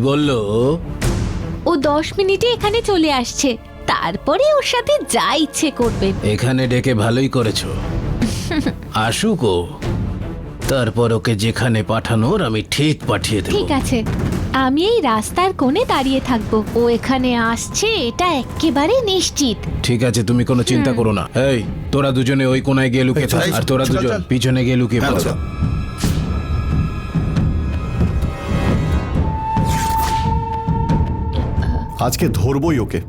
বললো? ও 10 মিনিটে এখানে চলে আসছে, তারপরে ওর সাথে যা ইচ্ছে করবেন। এখানে ডেকে ভালোই করেছো। আসুক ও, তারপর ওকে যেখানে পাঠানোর আমি ঠিক পাঠিয়ে দেব। ঠিক আছে, আমি এই রাস্তার কোণে দাঁড়িয়ে থাকবো। ও এখানে আসছে এটা একেবারে নিশ্চিত। ঠিক আছে, তুমি কোনো চিন্তা করো না। এই, তোরা দুজনে ওই কোনায় গিয়ে লুকিয়ে থাক, আর তোরা দুজন পিছনে গিয়ে লুকিয়ে পড়ো। আজকে ধরবই ওকে।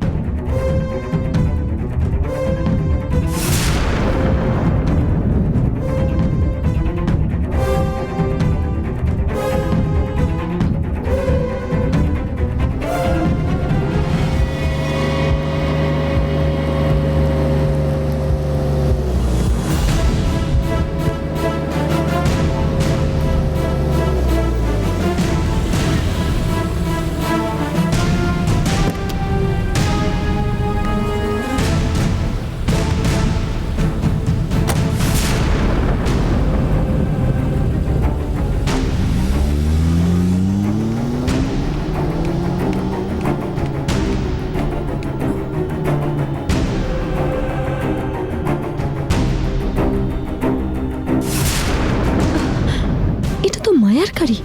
এটা তো মায়ার গাড়ি।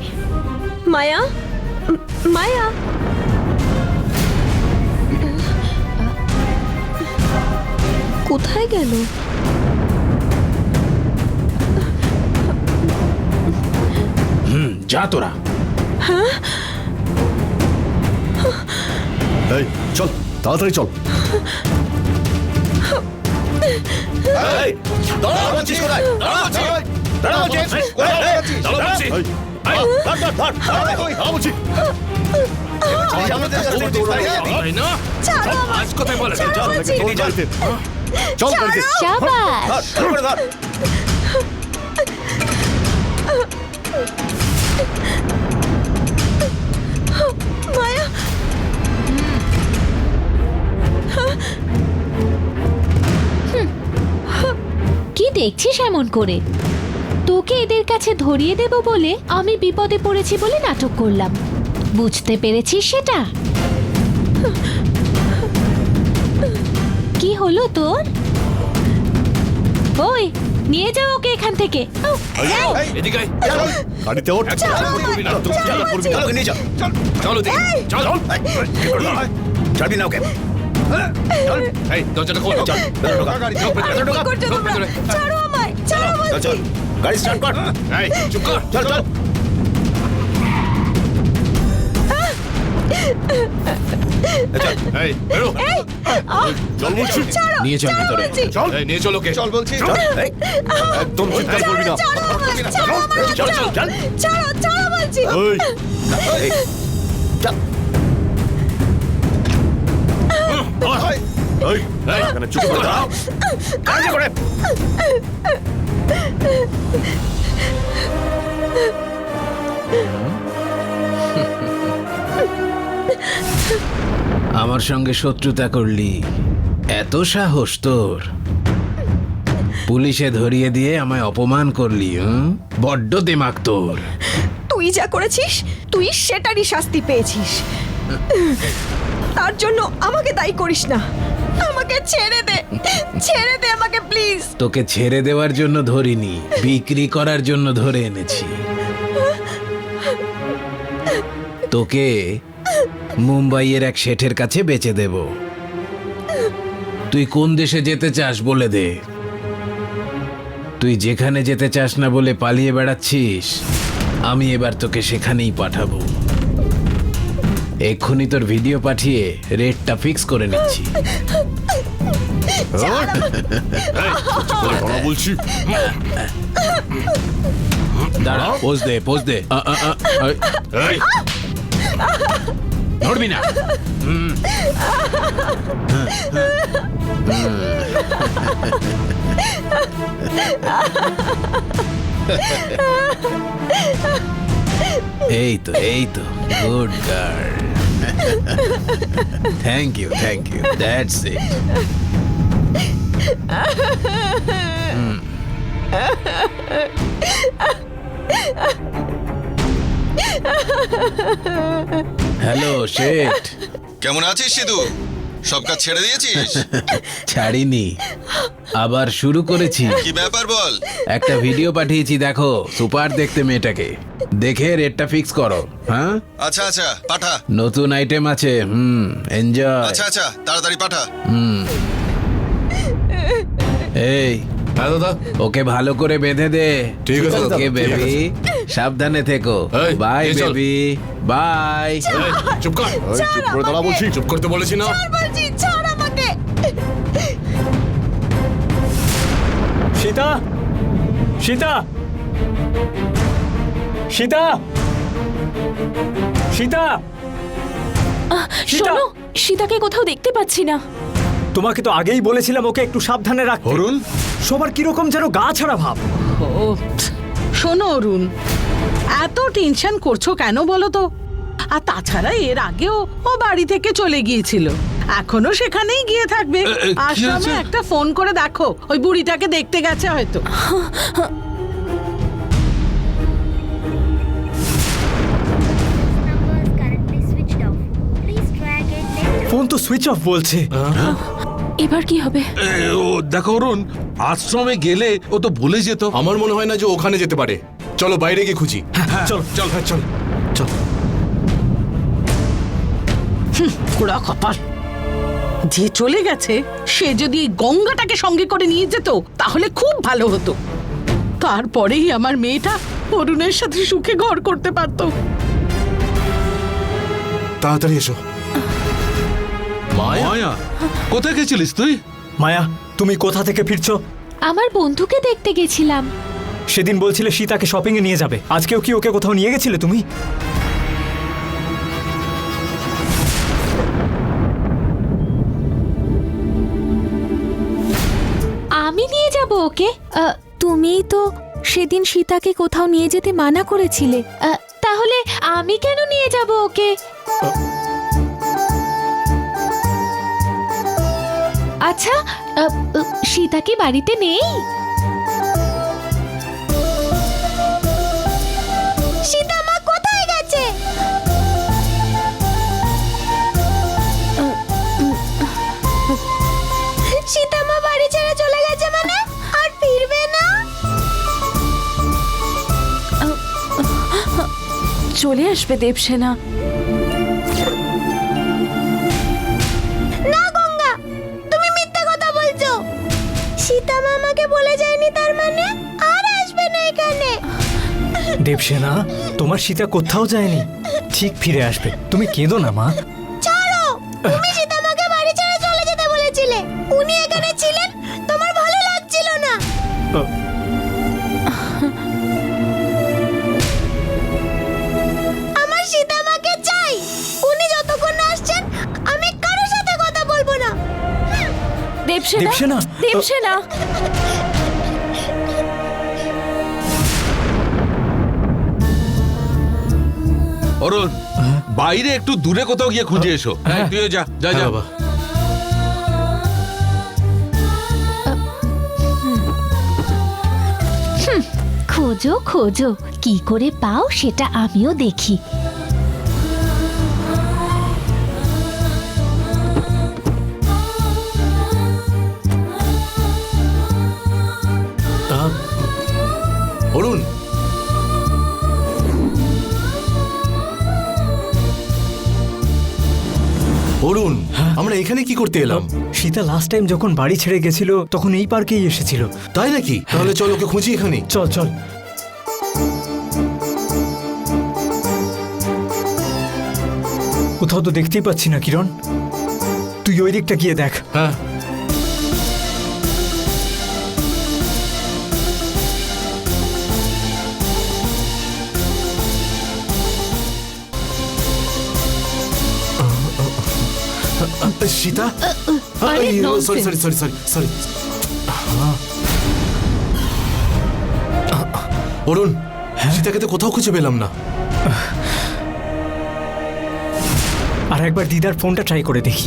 মায়া, মায়া, কোথায় গেল? যা তোরা। এই চল, তাড়াতাড়ি চল। এই, দাঁড়াও বলছিস কোথায়? দাঁড়াও বলছি। দাঁড়াও বলছিস। দাঁড়াও বলছি। এই, ধর, ধর, ধর, দাঁড়াও বলছি। সামনে থেকে আসতে তাই না? আজ কোথায় বলে? চল গাড়িতে, চল গাড়িতে। শাবাশ। ধর, ধর, ধর। মায়া, কি দেখছিস এমন করে? তোকে এদের কাছে ধরিয়ে দেব বলে আমি বিপদে পড়েছি বলে নাটক করলাম, বুঝতে পেরেছিস সেটা? কি হলো তোর? ওই, নিয়ে যাও ওকে এখান থেকে। এদিকে আয়। গাড়িতে ওঠ। করবি না, তুই চল, ওকে নিয়ে চল। চল, চলো এদিকে। চল চল। ছাড়বি না ওকে। চল, এই দরজাটা খোল। চল, ভেতরে ঢোকা। চল, ভেতরে ঢোকা। কি করছো ঢোক তোমরা? ভেতরে। ছাড়ো আমায়, ছাড়ো চল, বলছি। চল। গাড়ি স্টার্ট কর। এই চুপ কর। চল, চল। চল। এই বেরো। চল বলছি। নিয়ে চল ভেতরে। চল। এই নিয়ে চলো কে? চল বলছি। এই, একদম চিৎকার করবি না। ছাড়ো আমায়, ছাড়ো আমায়, চল, চল, চল। ছাড়ো, ছাড়ো বলছি। এই, এই, চল। এই, এখানে চুপ করে দাঁড়াও। কাজে করে। আমার সঙ্গে শত্রুতা করলি, এত সাহস তোর? পুলিশে ধরিয়ে দিয়ে আমায় অপমান করলি? বড্ড দিমাগ তোর। তুই যা করেছিস, তুই সেটারই শাস্তি পেয়েছিস। তার জন্য আমাকে দায়ী করিস না। আমাকে ছেড়ে দে, ছেড়ে দে আমাকে প্লিজ। তোকে ছেড়ে দেওয়ার জন্য ধরিনি, বিক্রি করার জন্য ধরে এনেছি। তোকে মুম্বাইয়ের এক শেঠের কাছে বেচে দেব। তুই কোন দেশে যেতে চাস বলে দে। তুই যেখানে যেতে চাস না বলে পালিয়ে বেড়াচ্ছিস, আমি এবার তোকে সেখানেই পাঠাবো। এক্ষুনি তোর ভিডিও পাঠিয়ে রেটটা ফিক্স করে নিচ্ছি। দাঁড়া বলছি। দাঁড়া, পোজ দে, পোজ দে। এই ধরবি না। এই তো, এই তো, good girl. Thank you, thank you, that's it. Hello Seth. কেমন আছিস সিধু? সব কাজ ছেড়ে দিয়েছিস? ছাড়িনি, আবার শুরু করেছি। কি ব্যাপার বল? একটা ভিডিও পাঠিয়েছি, দেখো। সুপার দেখতে মেয়েটাকে, দেখে রেটটা ফিক্স করো। হ্যাঁ, আচ্ছা আচ্ছা পাঠা। নতুন আইটেম আছে। এনজয়। আচ্ছা আচ্ছা তাড়াতাড়ি পাঠা। এই, হ্যাঁ দাদা। ওকে ভালো করে বেঁধে দে। ঠিক আছে দাদা, ওকে ঠিক বেবি, সাবধানে থেকো। এই, বাই এই চল। Baby, bye. এই, চুপ কর। এই, চুপ করে দাঁড়া বলছি। চুপ করতে বলেছি না? বলছি ছাড় আমাকে। সীতা, সীতা, সীতা, সীতা, শোনো, সীতাকে কোথাও দেখতে পাচ্ছি না। তোমাকে তো আগেই বলেছিলাম ওকে একটু সাবধানে রাখতে। অরুণ, সবার কিরকম যেন গা ছাড়া ভাব। ও শোনো অরুণ, এত টেনশন করছো কেন বলো তো? আর তাছাড়া এর আগেও ও বাড়ি থেকে চলে গিয়েছিল, এখনো সেখানেই গিয়ে থাকবে। আশ্রমে একটা ফোন করে দেখো, ওই বুড়িটাকে দেখতে গেছে হয়তো। number is currently switched off. Please try again later. Phone তো সুইচ অফ বলছে। এবার কি হবে? ও দেখো অরুণ, আশ্রমে গেলে ও তো ভুলে যেত। আমার মনে হয় না যে ওখানে যেতে পারে। চলো বাইরে গিয়ে খুঁজি। চল চল হ্যাঁ চল চল। পুরা কপাল, যে চলে গেছে সে যদি এই গঙ্গাটাকে সঙ্গে করে নিয়ে যেত তাহলে খুব ভালো হতো। তারপরেই আমার মেয়েটা অরুণের সাথে সুখে ঘর করতে পারতো। তাড়াতাড়ি এসো। মায়া, কোথায় গেছিলিস তুই? মায়া, তুমি কোথা থেকে ফিরছো? আমার বন্ধুকে দেখতে গেছিলাম। সেদিন বলছিলে সীতাকে শপিং এ নিয়ে যাবে, আজকেও কি ওকে কোথাও নিয়ে গেছিলে তুমি? আমি নিয়ে যাব ওকে? তুমিই তো সেদিন সীতাকে কোথাও নিয়ে যেতে মানা করেছিলে। তাহলে আমি কেন নিয়ে যাব ওকে? আচ্ছা, সীতা কি বাড়িতে নেই? সীতা মা কোথায় গেছে? সীতা মা বাড়ি ছেড়ে চলে গেছে মানে আর ফিরবে না? চলে আসবে দেবসেনা। না গঙ্গা, তুমি মিথ্যা কথা বলছো। সীতা মা আমাকে বলে যায়নি, তার মানে আর আসবে না এখানে। দেবসেনা, তোমার সীতা কোথাও যায়নি, ঠিক ফিরে আসবে। তুমি কেঁদো না মা। ছাড়ো, তুমি সীতা মাকে বাড়ি ছেড়ে চলে যেতে বলেছিলে। উনি এখানে ছিলেন, তোমার ভালো লাগছিল না। আমার সীতা মাকে চাই। উনি যতক্ষণ না আসছেন আমি কারোর সাথে কথা বলবো না। দেবসেনা, দেবসেনা, দেবসেনা। অরুণ, বাইরে একটু দূরে কোথাও গিয়ে খুঁজে এসো। হ্যাঁ, তুইও যা যা যা। বাবা, খোঁজো খোঁজো, কি করে পাও সেটা আমিও দেখি। অরুণ, অরুণ, আমরা এখানে কি করতে এলাম? সীতা লাস্ট টাইম যখন বাড়ি ছেড়ে গেছিল তখন এই পার্কেই এসেছিল। তাই নাকি? তাহলে চল ওকে খুঁজি এখানে। চল চল। কোথাও তো দেখতেই পাচ্ছি না কিরণ, তুই ওই দিকটা গিয়ে দেখ। হ্যাঁ। সীতা, আরে, sorry nonsense. Sorry sorry sorry sorry. Arun, সীতাকে তো কোথাও খুঁজে পেলাম না। আর একবার দিদার ফোনটা ট্রাই করে দেখি।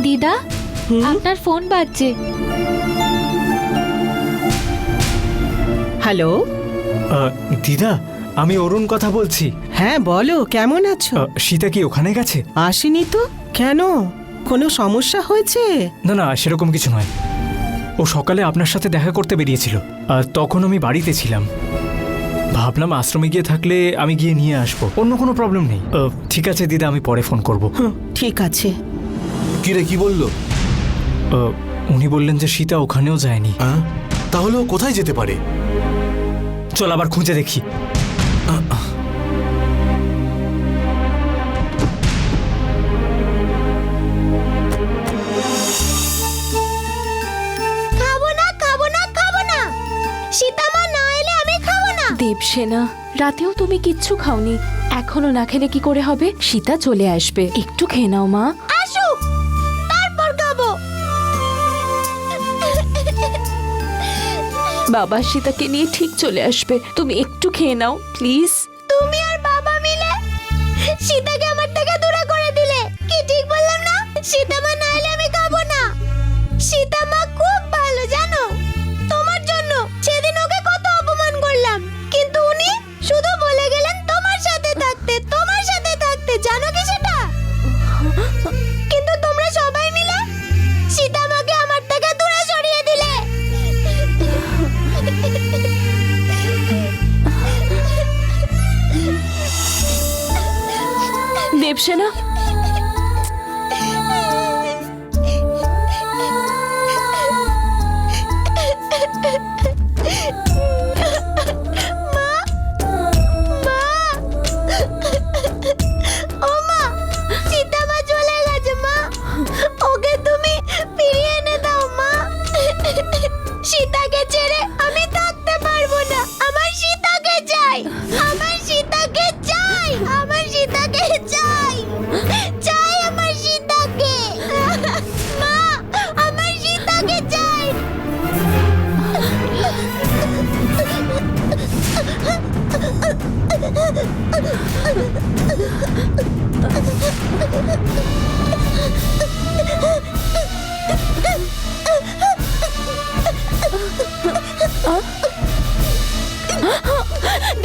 দিদা, আপনার ফোন বাজছে। হ্যালো, দিদা, আমি অরুণ কথা বলছি। হ্যাঁ বলো, কেমন আছো? সীতা কি ওখানে গেছে? আসেনি তো। কেন, কোনো সমস্যা হয়েছে? না না, সেরকম কিছু নয়। ও সকালে আপনার সাথে দেখা করতে বেরিয়েছিল, আর তখন আমি বাড়িতে ছিলাম। ভাবলাম আশ্রমে গিয়ে থাকলে আমি গিয়ে নিয়ে আসবো, অন্য কোনো প্রবলেম নেই। ঠিক আছে দিদা, আমি পরে ফোন করব। ঠিক আছে। কি রে, কি বললো? উনি বললেন যে সীতা ওখানেও যায়নি। তাহলে ও কোথায় যেতে পারে? চল আবার খুঁজে দেখি। দেবসেনা, রাতেও তুমি কিচ্ছু খাওনি, এখনো না খেলে কি করে হবে? সীতা চলে আসবে, একটু খেয়ে নাও মা। আসুক, তারপর খাবো। বাবা সীতাকে নিয়ে ঠিক চলে আসবে, তুমি একটু খেয়ে নাও প্লিজ। তুমি আর বাবা মিলে সীতাকে আমার থেকে দূরে করে দিলে। কি ঠিক বললাম না? সীতা মা না এলে আমি খাবো না। সীতা মা খুব ভালো, জানো? তোমার জন্য সেদিন ওকে কত অপমান করলাম, কিন্তু উনি শুধু বলে গেলেন তোমার সাথে থাকতে, তোমার সাথে থাকতে। জানো কি সেটা? কিন্তু তোমরা সবাই মিলে সীতা মাকে আমার থেকে দূরে সরিয়ে দিলে। দেবসেনা, সীতাকে ছেড়ে আমি থাকতে পারবো না। আমার সীতাকে চাই, আমার সীতাকে চাই, আমার সীতাকে চাই, চাই আমার সীতাকে। মা, আমার সীতাকে চাই।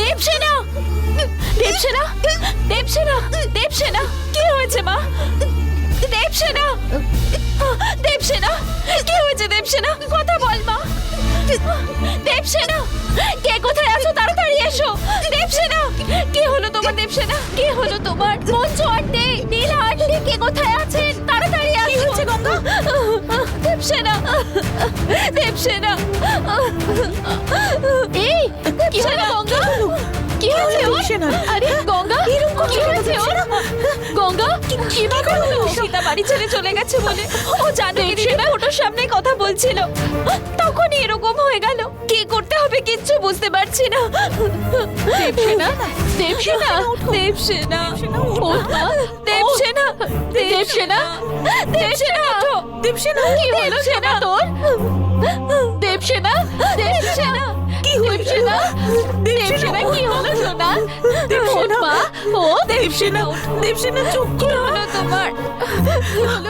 দেবসেনা, দেবসেনা, দেবসেনা, দেবসেনা, কি হয়েছে মা? দেবসেনা, দেবসেনা, কি হয়েছে? দেবসেনা, কথা বল মা। দেবসেনা, কে কোথায় আছো? তাড়াতাড়ি এসো। দেবসেনা, কি হলো তোমার? দেবসেনা, কি হলো তোমার? মঞ্জু আন্টি, নীলা আন্টি, কে কোথায় আছেন? তাড়াতাড়ি আসো। কি হচ্ছে গঙ্গা? দেবসেনা, দেবসেনা, এই কি হলো গঙ্গা? কি হয়েছে ওর? আরে গঙ্গা, কি হয়েছে ওর? গঙ্গা, কিভাবে হলো? সীতা বাড়ি ছেড়ে চলে গেছে বলে ও জানে দিদির ফটোর সামনে কথা বলছিল, তখনই এরকম হয়ে গেল। কি করতে হবে কিচ্ছু বুঝতে পারছি না। দেবসেনা, দেবসেনা, দেবসেনা, দেবসেনা, দেবসেনা, দেবসেনা, দেবসেনা, কি হলো সেনা তোর? দেবসেনা, দেবসেনা, কি হয়েছে? দেবসেনা, কি হলো সোনা? দেবসেনা, ও দেবসেনা, দেবসেনা চুপ করো না। তোমার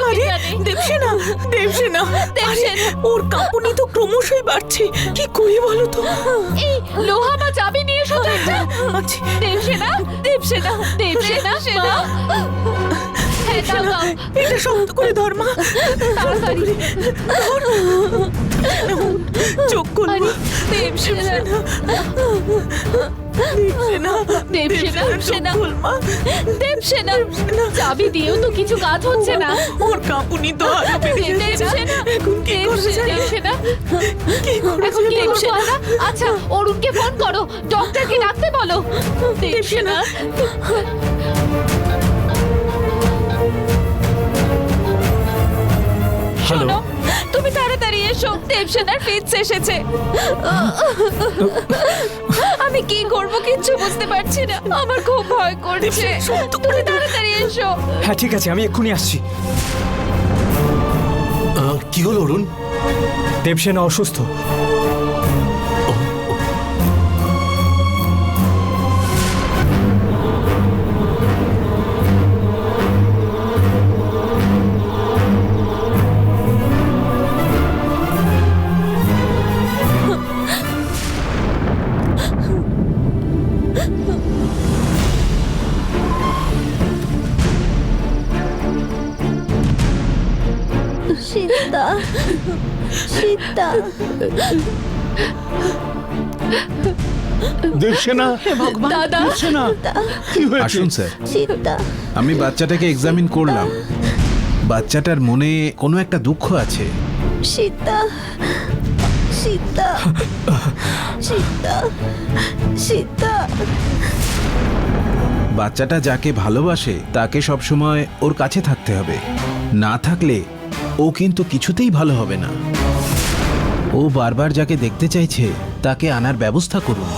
আরে দেবসেনা, দেবসেনা, দেবসেনা, ওর কাঁপুনি তো ক্রমশই বাড়ছে, কি করি বলো তো? এই লোহা বা চাবি নিয়ে এসো তো একটা। আচ্ছা দেবসেনা, দেবসেনা, দেবসেনা, সেনা, এটা শক্ত করে ধর মা, তাড়াতাড়ি ধর, চোখ খুল। দেবসেনা, দেবসেনা, দেবসেনা, দেবসেনা, দেবসেনা, চাবি দিয়েও তো কিছু কাজ হচ্ছে না। ওর কাঁপুনি তো আরো বেড়ে যাচ্ছে। এখন কি করবে? দেবসেনা, এখন কি করবে? আচ্ছা অরুণকে ফোন করো, ডক্টরকে ডাকতে বলো। দেবসেনা, হ্যালো, তুমি তাড়াতাড়ি এসো, দেবসেনার ফিটস এসেছে। আমি কি করব কিচ্ছু বুঝতে পারছি না, আমার খুব ভয় করছে। তুমি তাড়াতাড়ি এসো। হ্যাঁ ঠিক আছে, আমি এক্ষুনি আসছি। কি হলো অরুণ? দেবসেনা অসুস্থ। সীতা দেবসেনা দাদা দেবসেনা কি হয়েছে আসুন স্যার, সীতা আমি বাচ্চাটাকে এক্সামিন করলাম। বাচ্চাটার মনে কোনো একটা দুঃখ আছে। সীতা সীতা সীতা সীতা বাচ্চাটা যাকে ভালোবাসে তাকে সবসময় ওর কাছে থাকতে হবে, না থাকলে ও কিন্তু কিছুতেই ভালো হবে না। ও বারবার যাকে দেখতে চাইছে তাকে আনার ব্যবস্থা করুন।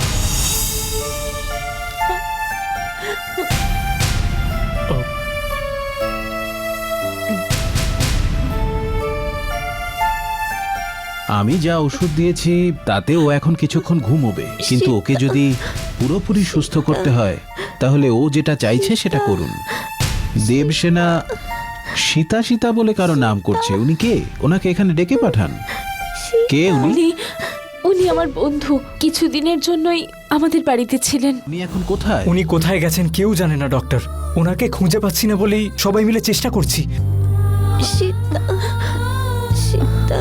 আমি যা ওষুধ দিয়েছি তাতে ও এখন কিছুক্ষণ ঘুমোবে, কিন্তু ওকে যদি পুরোপুরি সুস্থ করতে হয় তাহলে ও যেটা চাইছে সেটা করুন। দেবসেনা সীতা সীতা বলে কারো নাম করছে, উনি কে? ওনাকে এখানে ডেকে পাঠান। কে উনি? উনি উনি আমার বন্ধু, কিছুদিনের জন্যই আমাদের বাড়িতে ছিলেন। উনি এখন কোথায়? উনি কোথায় গেছেন কেউ জানে না ডক্টর। ওনাকে খুঁজে পাচ্ছি না বলেই সবাই মিলে চেষ্টা করছি। সীতা সীতা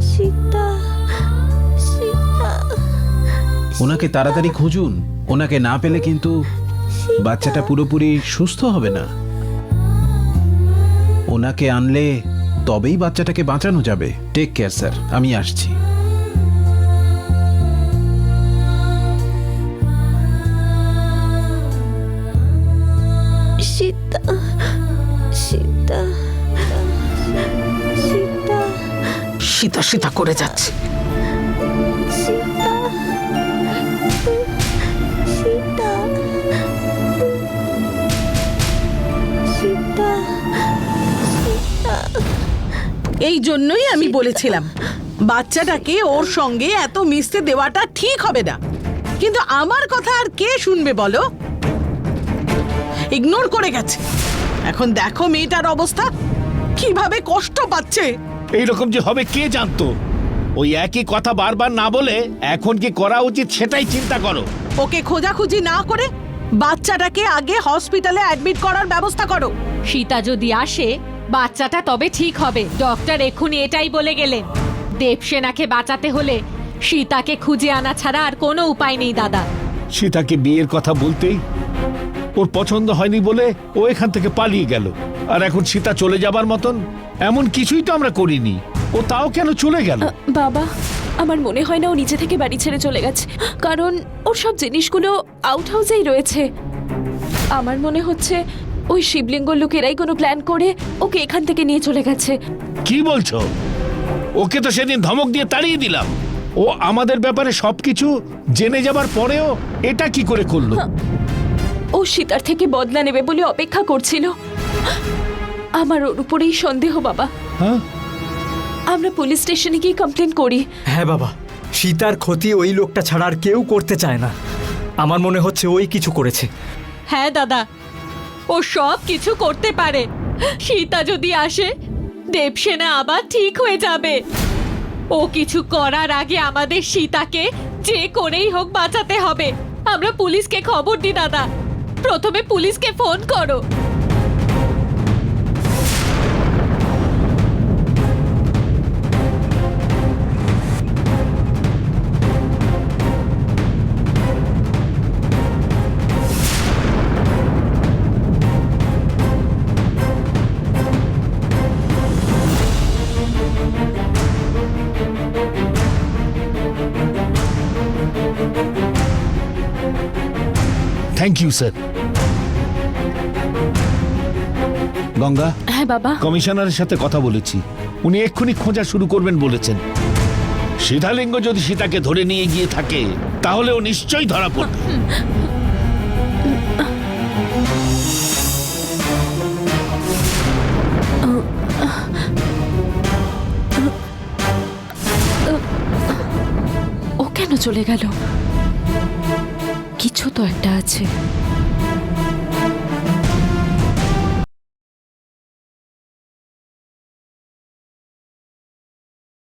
সীতা সীতা ওনাকে তাড়াতাড়ি খুঁজুন। ওনাকে না পেলে কিন্তু বাচ্চাটা পুরোপুরি সুস্থ হবে না। ওনাকে আনলে তবেই বাচ্চাটাকে বাঁচানো যাবে। টেক কেয়ার স্যার, আমি আসছি। সীতা সীতা সীতা সীতা সীতা করে যাচ্ছে। সীতা সীতা সীতা সীতা এই জন্যই আমি বলেছিলাম বাচ্চাটাকে ওর সঙ্গে এত মিশতে দেওয়াটা ঠিক হবে না, কিন্তু আমার কথা আর কে শুনবে বলো? ইগনোর করে গেছে। এখন দেখো মেয়েটার অবস্থা, কিভাবে কষ্ট পাচ্ছে। এইরকম যে হবে কে জানতো? ওই একই কথা বারবার না বলে এখন কি করা উচিত সেটাই চিন্তা করো। ওকে খোঁজাখুঁজি না করে বাচ্চাটাকে আগে হসপিটালে অ্যাডমিট করার ব্যবস্থা করো। সীতা যদি আসে বাচ্চাটা তবে ঠিক হবে। ডক্টর এক্ষুনি এটাই বলে গেলেন। দেবসেনাকে বাঁচাতে হলে সীতাকে খুঁজে আনা ছাড়া আর কোনো উপায় নেই দাদা। সীতাকে বিয়ের কথা বলতেই ওর পছন্দ হয়নি বলে ও এখান থেকে পালিয়ে গেল। আর এখন সীতা চলে যাবার মতন এমন কিছুই তো আমরা করিনি। ও তাও কেন চলে গেল? বাবা, আমার মনে হয় না ও নিজে থেকে বাড়ি ছেড়ে চলে গেছে, কারণ ওর সব জিনিসগুলো আউট হাউসেই রয়েছে। আমার মনে হচ্ছে ওই শিবলিঙ্গ লোকেরাই কোনো প্ল্যান করে ওকে এখান থেকে নিয়ে চলে গেছে। কি বলছো? ওকে তো সেদিন ধমক দিয়ে তাড়িয়ে দিলাম। ও আমাদের ব্যাপারে সবকিছু জেনে যাবার পরেও এটা কি করে করলো? ও সীতার থেকে বদলা নেবে বলে অপেক্ষা করছিল। আমার ওর উপরেই সন্দেহ বাবা। হ্যাঁ, আমরা পুলিশ স্টেশনে গিয়ে কমপ্লেন করি। হ্যাঁ বাবা, সীতার ক্ষতি ওই লোকটা ছাড়া আর কেউ করতে চায় না। আমার মনে হচ্ছে ওই কিছু করেছে। হ্যাঁ দাদা, ও সব কিছু করতে পারে। সীতা যদি আসে দেবসেনা আবার ঠিক হয়ে যাবে। ও কিছু করার আগে আমাদের সীতাকে যে করেই হোক বাঁচাতে হবে। আমরা পুলিশকে খবর দিই দাদা। প্রথমে পুলিশকে ফোন করো। Thank you sir. গঙ্গা, হ্যাঁ বাবা। কমিশনারের সাথে কথা বলেছি। উনি এক্ষুনি খোঁজা শুরু করবেন বলেছেন। সীতালিঙ্গ যদি সীতাকে ধরে নিয়ে গিয়ে থাকে তাহলে ও নিশ্চয়ই ধরা পড়বে। ও কেন চলে গেল? কিছু তো একটা আছে।